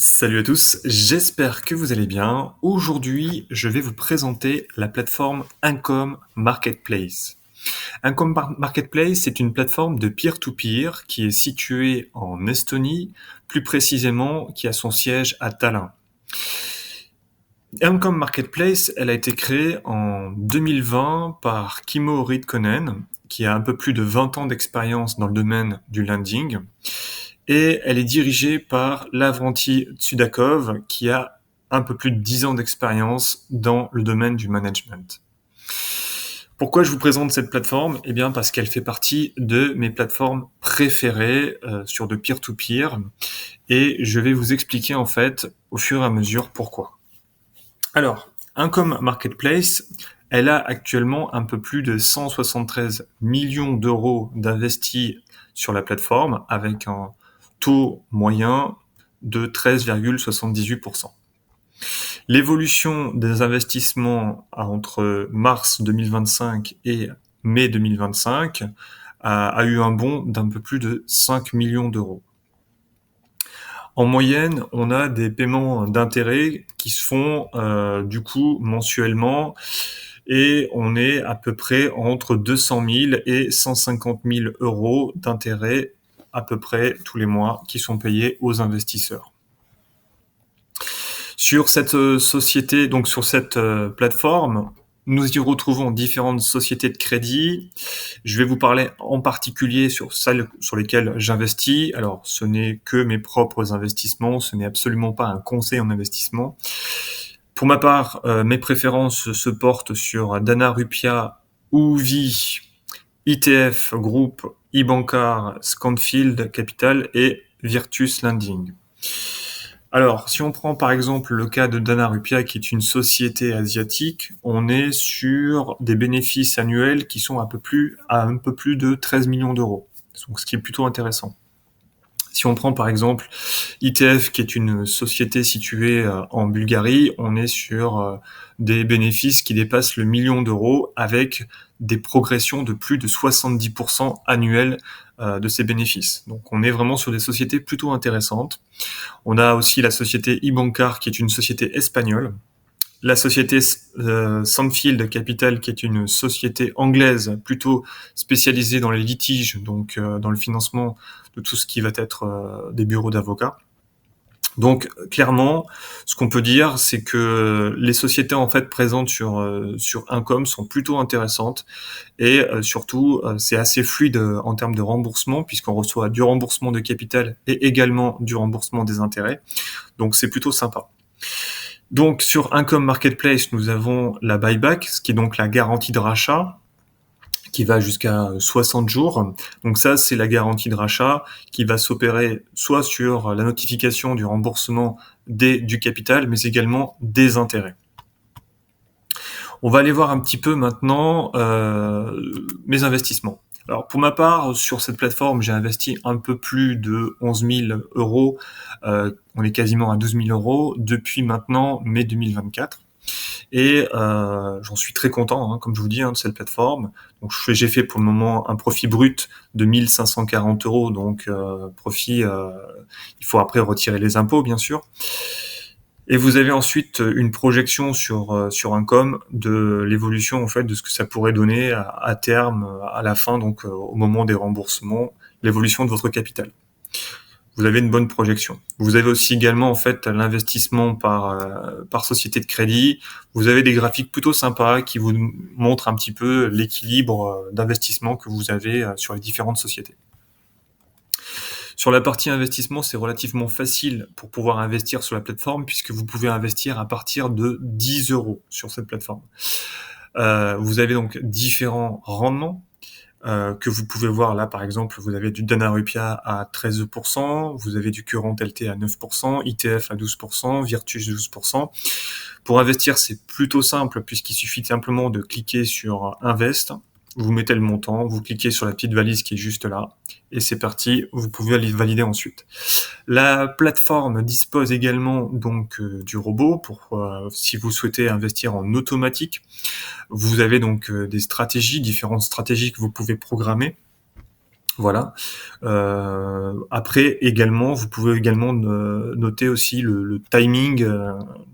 Salut à tous, j'espère que vous allez bien. Aujourd'hui, je vais vous présenter la plateforme Income Marketplace. Marketplace, c'est une plateforme de peer-to-peer qui est située en Estonie, plus précisément qui a son siège à Tallinn. Income Marketplace, elle a été créée en 2020 par Kimmo Ridkonen, qui a un peu plus de 20 ans d'expérience dans le domaine du lending. Et elle est dirigée par Lavrenti Tsudakov, qui a un peu plus de 10 ans d'expérience dans le domaine du management. Pourquoi je vous présente cette plateforme? Eh bien parce qu'elle fait partie de mes plateformes préférées sur de peer-to-peer, et je vais vous expliquer en fait au fur et à mesure pourquoi. Alors, Income Marketplace, elle a actuellement un peu plus de 173 millions d'euros d'investis sur la plateforme, avec un taux moyen de 13,78%. L'évolution des investissements entre mars 2025 et mai 2025 a eu un bond d'un peu plus de 5 millions d'euros. En moyenne, on a des paiements d'intérêt qui se font du coup mensuellement, et on est à peu près entre 200 000 et 150 000 euros d'intérêt à peu près tous les mois qui sont payés aux investisseurs. Sur cette société, donc sur cette plateforme, nous y retrouvons différentes sociétés de crédit. Je vais vous parler en particulier sur celles sur lesquelles j'investis. Alors, ce n'est que mes propres investissements, ce n'est absolument pas un conseil en investissement. Pour ma part, mes préférences se portent sur Dana Rupia, Ouvi, ITF Group, eBankar, Scanfield Capital et Virtus Lending. Alors, si on prend par exemple le cas de Dana Rupia, qui est une société asiatique, on est sur des bénéfices annuels qui sont à un peu plus de 13 millions d'euros, donc ce qui est plutôt intéressant. Si on prend par exemple ITF, qui est une société située en Bulgarie, on est sur des bénéfices qui dépassent le million d'euros, avec des progressions de plus de 70% annuels de ces bénéfices. Donc on est vraiment sur des sociétés plutôt intéressantes. On a aussi la société eBankar, qui est une société espagnole. La société Sandfield Capital, qui est une société anglaise plutôt spécialisée dans les litiges, donc dans le financement de tout ce qui va être des bureaux d'avocats. Donc clairement, ce qu'on peut dire, c'est que les sociétés en fait présentes sur Income sont plutôt intéressantes, et surtout c'est assez fluide en termes de remboursement, puisqu'on reçoit du remboursement de capital et également du remboursement des intérêts. Donc c'est plutôt sympa. Donc sur Income Marketplace, nous avons la buyback, ce qui est donc la garantie de rachat, qui va jusqu'à 60 jours. Donc ça, c'est la garantie de rachat qui va s'opérer soit sur la notification du remboursement du capital, mais également des intérêts. On va aller voir un petit peu maintenant mes investissements. Alors pour ma part, sur cette plateforme, j'ai investi un peu plus de 11 000 euros. On est quasiment à 12 000 euros depuis maintenant mai 2024. Et j'en suis très content, comme je vous dis, de cette plateforme. Donc j'ai fait pour le moment un profit brut de 1540 euros. Donc profit, il faut après retirer les impôts, bien sûr. Et vous avez ensuite une projection sur Income de l'évolution en fait de ce que ça pourrait donner à terme, à la fin, donc au moment des remboursements, l'évolution de votre capital. Vous avez une bonne projection. Vous avez aussi également en fait l'investissement par société de crédit. Vous avez des graphiques plutôt sympas qui vous montrent un petit peu l'équilibre d'investissement que vous avez sur les différentes sociétés. Sur la partie investissement, c'est relativement facile pour pouvoir investir sur la plateforme, puisque vous pouvez investir à partir de 10 euros sur cette plateforme. Vous avez donc différents rendements que vous pouvez voir là. Par exemple, vous avez du Dana Rupia à 13%, vous avez du Current LT à 9%, ITF à 12%, Virtus 12%. Pour investir, c'est plutôt simple, puisqu'il suffit simplement de cliquer sur Invest. Vous mettez le montant, vous cliquez sur la petite valise qui est juste là, et c'est parti, vous pouvez valider ensuite. La plateforme dispose également donc du robot pour si vous souhaitez investir en automatique. Vous avez donc des stratégies, différentes stratégies que vous pouvez programmer. Voilà. Après également, vous pouvez également noter aussi le timing,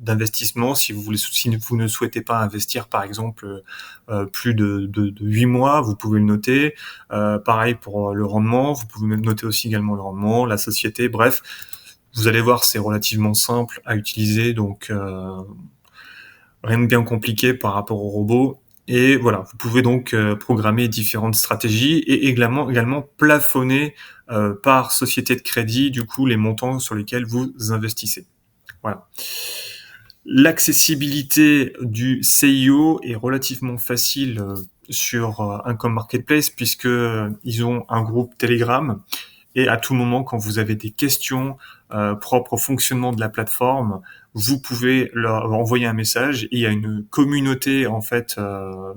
d'investissement si vous ne souhaitez pas investir par exemple, plus de 8 mois, vous pouvez le noter. Pareil pour, le rendement, vous pouvez même noter aussi également le rendement, la société, bref. Vous allez voir, c'est relativement simple à utiliser donc, rien de bien compliqué par rapport au robot. Et voilà, vous pouvez donc programmer différentes stratégies et également plafonner par société de crédit, du coup, les montants sur lesquels vous investissez. Voilà. L'accessibilité du CIO est relativement facile sur Income Marketplace puisque ils ont un groupe Telegram et à tout moment, quand vous avez des questions propres au fonctionnement de la plateforme, vous pouvez leur envoyer un message et il y a une communauté en fait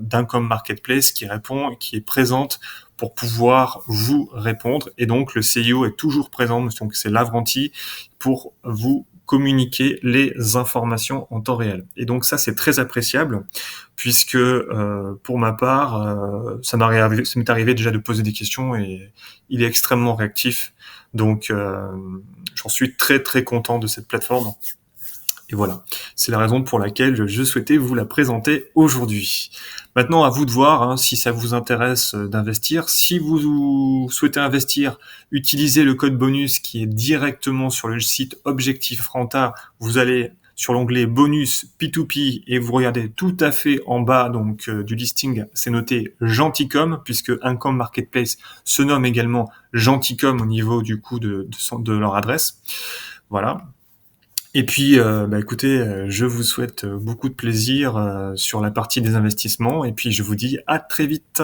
d'Income Marketplace qui répond et qui est présente pour pouvoir vous répondre. Et donc le CIO est toujours présent, donc c'est l'apprenti pour vous communiquer les informations en temps réel. Et donc ça, c'est très appréciable puisque pour ma part, ça m'est arrivé déjà de poser des questions et il est extrêmement réactif. Donc j'en suis très très content de cette plateforme. Et voilà, c'est la raison pour laquelle je souhaitais vous la présenter aujourd'hui. Maintenant, à vous de voir hein, si ça vous intéresse d'investir. Si vous souhaitez investir, utilisez le code bonus qui est directement sur le site Objectif Renta. Vous allez sur l'onglet bonus P2P et vous regardez tout à fait en bas donc du listing, c'est noté Gentilcom puisque Income Marketplace se nomme également Gentilcom au niveau du coup de leur adresse. Voilà. Et puis, écoutez, je vous souhaite beaucoup de plaisir sur la partie des investissements et puis je vous dis à très vite.